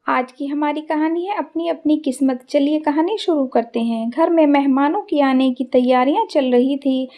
आज की हमारी कहानी है अपनी अपनी किस्मत। चलिए कहानी शुरू करते हैं। घर में मेहमानों की आने की तैयारियां चल रही थी।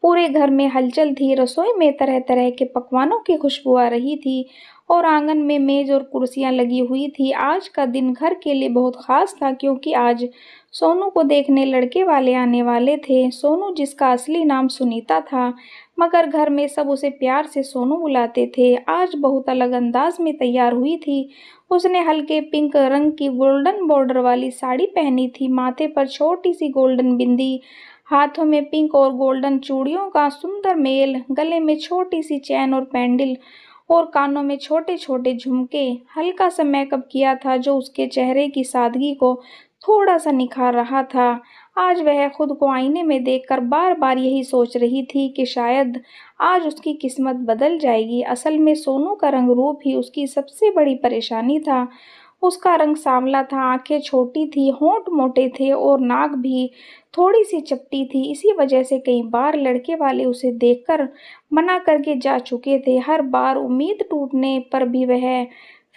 पूरे घर में हलचल थी। रसोई में तरह तरह के पकवानों की खुशबू आ रही थी और आंगन में मेज और कुर्सियां लगी हुई थी। आज का दिन घर के लिए बहुत खास था क्योंकि आज सोनू को देखने लड़के वाले आने वाले थे। सोनू, जिसका असली नाम सुनीता था, मगर घर में सब उसे प्यार से सोनू बुलाते थे, आज बहुत अलग अंदाज में तैयार हुई थी। उसने हल्के पिंक रंग की गोल्डन बॉर्डर वाली साड़ी पहनी थी, माथे पर छोटी सी गोल्डन बिंदी, हाथों में पिंक और गोल्डन चूड़ियों का सुंदर मेल, गले में छोटी सी चैन और पैंडल और कानों में छोटे छोटे झुमके। हल्का सा मेकअप किया था जो उसके चेहरे की सादगी को थोड़ा सा निखार रहा था। आज वह खुद को आईने में देखकर बार बार यही सोच रही थी कि शायद आज उसकी किस्मत बदल जाएगी। असल में सोनू का रंग रूप ही उसकी सबसे बड़ी परेशानी था। उसका रंग सांवला था, आंखें छोटी थी, होंठ मोटे थे और नाक भी थोड़ी सी चपटी थी। इसी वजह से कई बार लड़के वाले उसे देखकर मना करके जा चुके थे। हर बार उम्मीद टूटने पर भी वह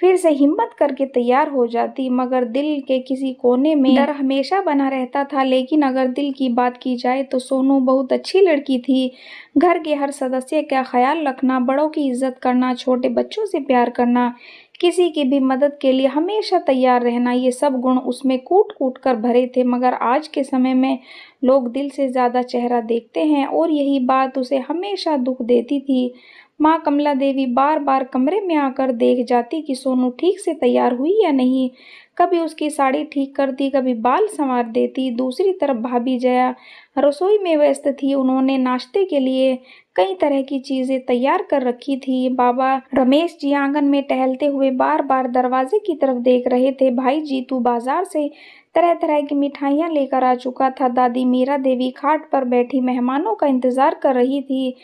फिर से हिम्मत करके तैयार हो जाती, मगर दिल के किसी कोने में डर हमेशा बना रहता था। लेकिन अगर दिल की बात की जाए तो सोनू बहुत अच्छी लड़की थी। घर के हर सदस्य का ख्याल रखना, बड़ों की इज्जत करना, छोटे बच्चों से प्यार करना, किसी की भी मदद के लिए हमेशा तैयार रहना, ये सब गुण उसमें कूट कूट कर भरे थे। मगर आज के समय में लोग दिल से ज्यादा चेहरा देखते हैं और यही बात उसे हमेशा दुख देती थी। माँ कमला देवी बार बार कमरे में आकर देख जाती कि सोनू ठीक से तैयार हुई या नहीं। कभी उसकी साड़ी ठीक करती, कभी बाल संवार देती। दूसरी तरफ भाभी जया रसोई में व्यस्त थी। उन्होंने नाश्ते के लिए कई तरह की चीजें तैयार कर रखी थी। बाबा रमेश जी आंगन में टहलते हुए बार बार दरवाजे की तरफ देख रहे थे। भाई जीतू बाजार से तरह तरह की मिठाइयाँ लेकर आ चुका था। दादी मीरा देवी खाट पर बैठी मेहमानों का इंतजार कर रही थी।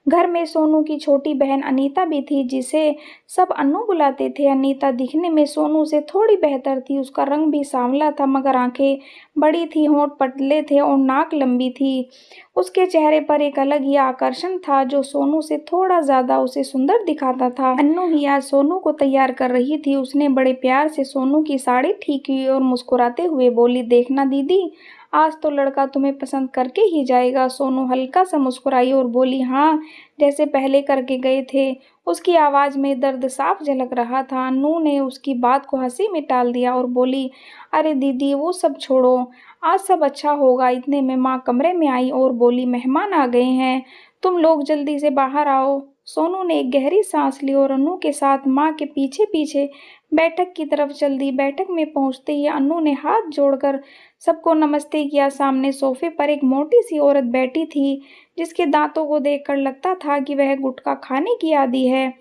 घर में सोनू की छोटी बहन अनीता भी थी, जिसे सब अन्नू बुलाते थे। अनीता दिखने में सोनू से थोड़ी बेहतर थी। उसका रंग भी सांवला था, मगर आंखें बड़ी थी, होंठ पतले थे और नाक लंबी थी। उसके चेहरे पर एक अलग ही आकर्षण था जो सोनू से थोड़ा ज्यादा उसे सुंदर दिखाता था। अन्नू ही आज सोनू को तैयार कर रही थी। उसने बड़े प्यार से सोनू की साड़ी ठीक की और मुस्कुराते हुए बोली, देखना दीदी, आज तो लड़का तुम्हें पसंद करके ही जाएगा। सोनू हल्का सा मुस्कुराई और बोली, हाँ, जैसे पहले करके गए थे। उसकी आवाज में दर्द साफ झलक रहा था। अनु ने उसकी बात को हंसी में टाल दिया और बोली, अरे दीदी, वो सब छोड़ो, आज सब अच्छा होगा। इतने में माँ कमरे में आई और बोली, मेहमान आ गए हैं, तुम लोग जल्दी से बाहर आओ। सोनू ने एक गहरी सांस ली और अनु के साथ माँ के पीछे पीछे बैठक की तरफ चल दी। बैठक में पहुंचते ही अनु ने हाथ जोड़कर सबको नमस्ते किया। सामने सोफे पर एक मोटी सी औरत बैठी थी, जिसके दांतों को देखकर लगता था कि वह गुटखा खाने की आदी है।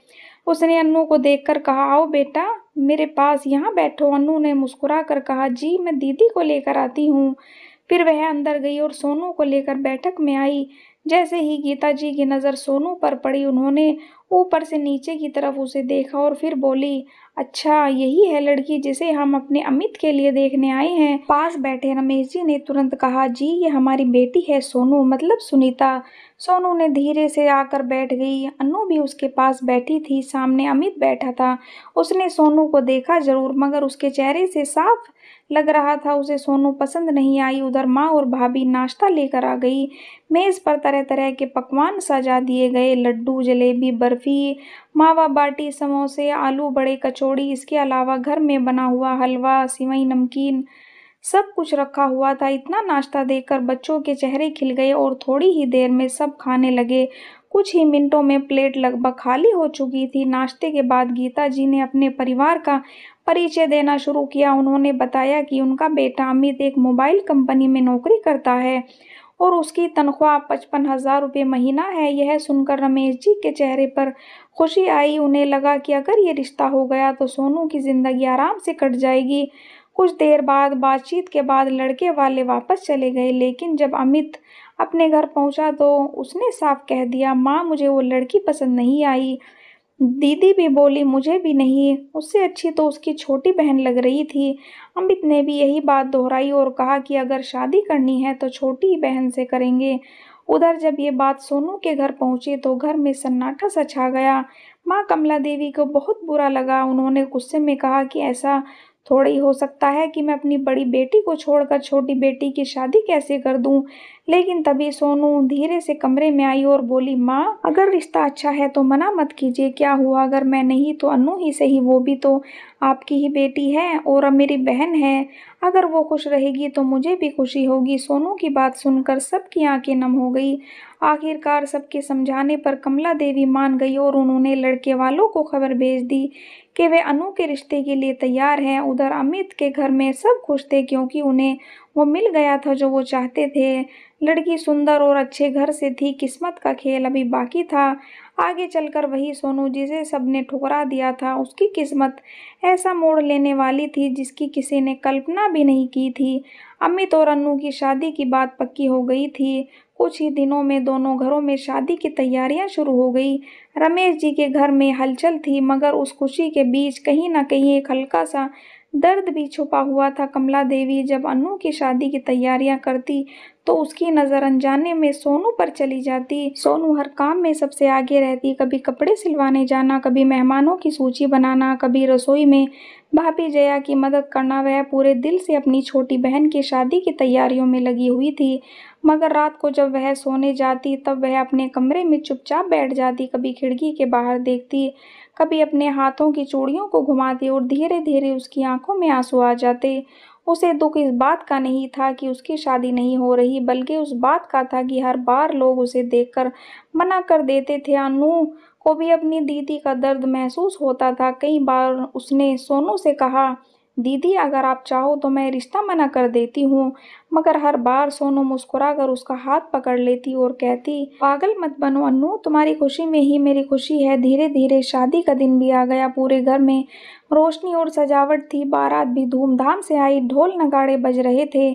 उसने अन्नू को देखकर कहा, आओ बेटा, मेरे पास यहाँ बैठो। अन्नू ने मुस्कुरा कर कहा, जी मैं दीदी को लेकर आती हूँ। फिर वह अंदर गई और सोनू को लेकर बैठक में आई। जैसे ही गीता जी की नज़र सोनू पर पड़ी, उन्होंने ऊपर से नीचे की तरफ उसे देखा और फिर बोली, अच्छा, यही है लड़की जिसे हम अपने अमित के लिए देखने आए हैं। पास बैठे रमेश जी ने तुरंत कहा, जी ये हमारी बेटी है सोनू, मतलब सुनीता। सोनू ने धीरे से आकर बैठ गई। अन्नू भी उसके पास बैठी थी। सामने अमित बैठा था। उसने सोनू को देखा जरूर, मगर उसके चेहरे से साफ लग रहा था उसे सोनू पसंद नहीं आई। उधर माँ और भाभी नाश्ता लेकर आ गई। मेज पर तरह तरह के पकवान सजा दिए गए, लड्डू, जलेबी, बर्फी, मावा बाटी, समोसे, आलू बड़े, कचौड़ी, इसके अलावा घर में बना हुआ हलवा, सिवई, नमकीन, सब कुछ रखा हुआ था। इतना नाश्ता देखकर बच्चों के चेहरे खिल गए और थोड़ी ही देर में सब खाने लगे। कुछ ही मिनटों में प्लेट लगभग खाली हो चुकी थी। नाश्ते के बाद गीता जी ने अपने परिवार का परिचय देना शुरू किया। उन्होंने बताया कि उनका बेटा अमित एक मोबाइल कंपनी में नौकरी करता है और उसकी तनख्वाह 55,000 रुपये महीना है। यह सुनकर रमेश जी के चेहरे पर खुशी आई। उन्हें लगा कि अगर ये रिश्ता हो गया तो सोनू की जिंदगी आराम से कट जाएगी। कुछ देर बाद बातचीत के बाद लड़के वाले वापस चले गए, लेकिन जब अमित अपने घर पहुंचा तो उसने साफ कह दिया, माँ मुझे वो लड़की पसंद नहीं आई। दीदी भी बोली, मुझे भी नहीं, उससे अच्छी तो उसकी छोटी बहन लग रही थी। अमित ने भी यही बात दोहराई और कहा कि अगर शादी करनी है तो छोटी बहन से करेंगे। उधर जब ये बात सोनू के घर पहुंची तो घर में सन्नाटा सा छा गया। माँ कमला देवी को बहुत बुरा लगा। उन्होंने गुस्से में कहा कि ऐसा थोड़ा ही हो सकता है कि मैं अपनी बड़ी बेटी को छोड़कर छोटी बेटी की शादी कैसे कर दूं। लेकिन तभी सोनू धीरे से कमरे में आई और बोली, माँ, अगर रिश्ता अच्छा है तो मना मत कीजिए। क्या हुआ, अगर मैं नहीं तो अनु ही सही, वो भी तो आपकी ही बेटी है और अब मेरी बहन है। अगर वो खुश रहेगी तो मुझे भी खुशी होगी। सोनू की बात सुनकर सबकी आंखें नम हो गई। आखिरकार सबके समझाने पर कमला देवी मान गई और उन्होंने लड़के वालों को खबर भेज दी कि वे अनु के रिश्ते के लिए तैयार हैं। उधर अमित के घर में सब खुश थे क्योंकि उन्हें वो मिल गया था जो वो चाहते थे। लड़की सुंदर और अच्छे घर से थी। किस्मत का खेल अभी बाकी था। आगे चलकर वही सोनू जिसे सबने ठुकरा दिया था, उसकी किस्मत ऐसा मोड़ लेने वाली थी जिसकी किसी ने कल्पना भी नहीं की थी। अमित और अनु की शादी की बात पक्की हो गई थी। कुछ ही दिनों में दोनों घरों में शादी की तैयारियां शुरू हो गई। रमेश जी के घर में हलचल थी, मगर उस खुशी के बीच कहीं न कहीं एक हल्का सा दर्द भी छुपा हुआ था। कमला देवी जब अनु की शादी की तैयारियां करती तो उसकी नज़र अनजाने में सोनू पर चली जाती। सोनू हर काम में सबसे आगे रहती, कभी कपड़े सिलवाने जाना, कभी मेहमानों की सूची बनाना, कभी रसोई में भाभी जया की मदद करना। वह पूरे दिल से अपनी छोटी बहन की शादी की तैयारियों में लगी हुई थी। मगर रात को जब वह सोने जाती तब वह अपने कमरे में चुपचाप बैठ जाती, कभी खिड़की के बाहर देखती, कभी अपने हाथों की चूड़ियों को घुमाती और धीरे धीरे उसकी आंखों में आंसू आ जाते। उसे दुख इस बात का नहीं था कि उसकी शादी नहीं हो रही, बल्कि उस बात का था कि हर बार लोग उसे देखकर मना कर देते थे। अनु को भी अपनी दीदी का दर्द महसूस होता था। कई बार उसने सोनू से कहा, दीदी, अगर आप चाहो तो मैं रिश्ता मना कर देती हूँ। मगर हर बार सोनू मुस्कुराकर उसका हाथ पकड़ लेती और कहती, पागल मत बनो अनु, तुम्हारी खुशी में ही मेरी खुशी है। धीरे धीरे शादी का दिन भी आ गया। पूरे घर में रोशनी और सजावट थी। बारात भी धूमधाम से आई। ढोल नगाड़े बज रहे थे,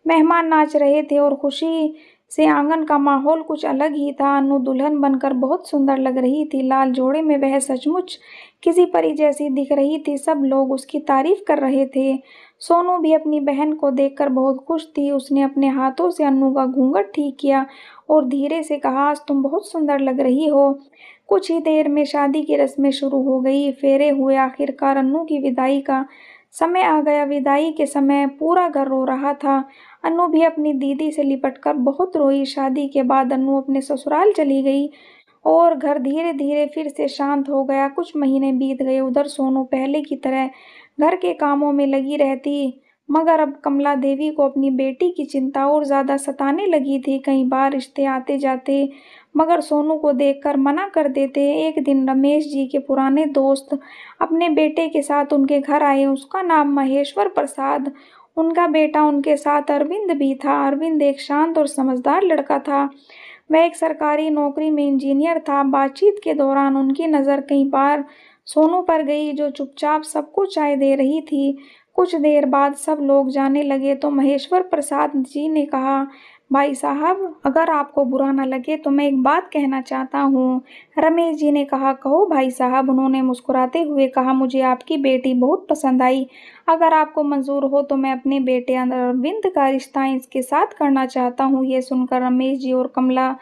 मेहमान नाच रहे थे और खुशी से आंगन का माहौल कुछ अलग ही था। अनु दुल्हन बनकर बहुत सुंदर लग रही थी। लाल जोड़े में वह सचमुच किसी परी जैसी दिख रही थी। सब लोग उसकी तारीफ कर रहे थे। सोनू भी अपनी बहन को देखकर बहुत खुश थी। उसने अपने हाथों से अनु का घूंघट ठीक किया और धीरे से कहा, आज तुम बहुत सुंदर लग रही हो। कुछ ही देर में शादी की रस्में शुरू हो गई। फेरे हुए। आखिरकार अनु की विदाई का समय आ गया। विदाई के समय पूरा घर रो रहा था। अनु भी अपनी दीदी से लिपटकर बहुत रोई। शादी के बाद अनु अपने ससुराल चली गई और घर धीरे धीरे फिर से शांत हो गया। कुछ महीने बीत गए। उधर सोनू पहले की तरह घर के कामों में लगी रहती, मगर अब कमला देवी को अपनी बेटी की चिंता और ज्यादा सताने लगी थी। कई बार रिश्ते आते जाते, मगर सोनू को देखकर मना कर देते। एक दिन रमेश जी के पुराने दोस्त अपने बेटे के साथ उनके घर आए। उसका नाम महेश्वर प्रसाद, उनका बेटा उनके साथ अरविंद भी था। अरविंद एक शांत और समझदार लड़का था। वह एक सरकारी नौकरी में इंजीनियर था। बातचीत के दौरान उनकी नज़र कई बार सोनू पर गई, जो चुपचाप सबको चाय दे रही थी। कुछ देर बाद सब लोग जाने लगे तो महेश्वर प्रसाद जी ने कहा, भाई साहब, अगर आपको बुरा ना लगे तो मैं एक बात कहना चाहता हूँ। रमेश जी ने कहा, कहो भाई साहब। उन्होंने मुस्कुराते हुए कहा, मुझे आपकी बेटी बहुत पसंद आई। अगर आपको मंजूर हो तो मैं अपने बेटे अरविंद का रिश्ता इसके साथ करना चाहता हूँ। ये सुनकर रमेश जी और कमला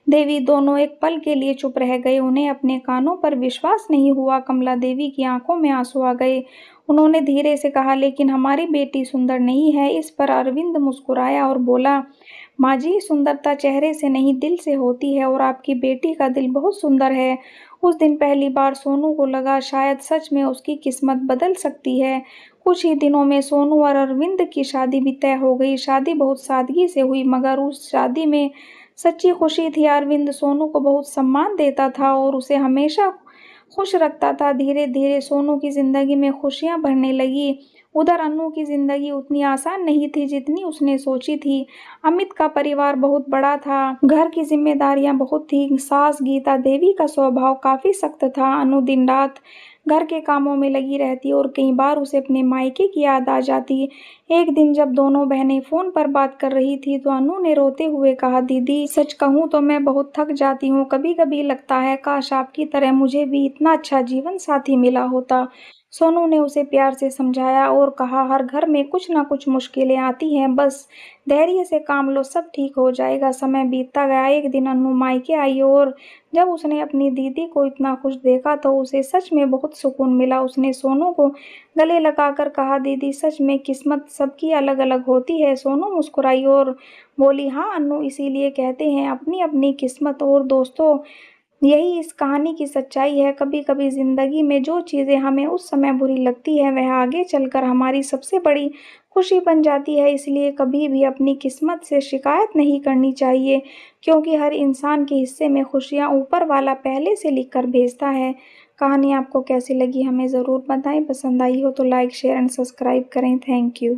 देवी दोनों एक पल के लिए चुप रह गए। उन्हें अपने कानों पर विश्वास नहीं हुआ। कमला देवी की आंखों में आंसू आ गए। उन्होंने धीरे से कहा, लेकिन हमारी बेटी सुंदर नहीं है। इस पर अरविंद मुस्कुराया और बोला, माँ जी, सुंदरता चेहरे से नहीं दिल से होती है और आपकी बेटी का दिल बहुत सुंदर है। उस दिन पहली बार सोनू को लगा शायद सच में उसकी किस्मत बदल सकती है। कुछ ही दिनों में सोनू और अरविंद की शादी भी तय हो गई। शादी बहुत सादगी से हुई, मगर उस शादी में सच्ची खुशी थी। अरविंद सोनू को बहुत सम्मान देता था और उसे हमेशा खुश रखता था। धीरे धीरे सोनू की जिंदगी में खुशियां भरने लगी। उधर अनु की जिंदगी उतनी आसान नहीं थी जितनी उसने सोची थी। अमित का परिवार बहुत बड़ा था। घर की जिम्मेदारियां बहुत थी। सास गीता देवी का स्वभाव काफी सख्त था। अनु दिन रात घर के कामों में लगी रहती और कई बार उसे अपने मायके की याद आ जाती। एक दिन जब दोनों बहनें फोन पर बात कर रही थी तो अनु ने रोते हुए कहा, दीदी, सच कहूँ तो मैं बहुत थक जाती हूँ। कभी कभी लगता है काश आपकी तरह मुझे भी इतना अच्छा जीवन साथी मिला होता। सोनू ने उसे प्यार से समझाया और कहा, हर घर में कुछ ना कुछ मुश्किलें आती हैं, बस धैर्य से काम लो, सब ठीक हो जाएगा। समय बीतता गया। एक दिन अन्नू मायके आई और जब उसने अपनी दीदी को इतना खुश देखा तो उसे सच में बहुत सुकून मिला। उसने सोनू को गले लगाकर कहा, दीदी सच में किस्मत सबकी अलग अलग होती है। सोनू मुस्कुराई और बोली, हाँ अन्नू, इसीलिए कहते हैं अपनी अपनी किस्मत। और दोस्तों, यही इस कहानी की सच्चाई है। कभी कभी जिंदगी में जो चीज़ें हमें उस समय बुरी लगती है वह आगे चलकर हमारी सबसे बड़ी खुशी बन जाती है। इसलिए कभी भी अपनी किस्मत से शिकायत नहीं करनी चाहिए, क्योंकि हर इंसान के हिस्से में खुशियाँ ऊपर वाला पहले से लिख कर भेजता है। कहानी आपको कैसी लगी हमें ज़रूर बताएं। पसंद आई हो तो लाइक शेयर एंड सब्सक्राइब करें। Thank you.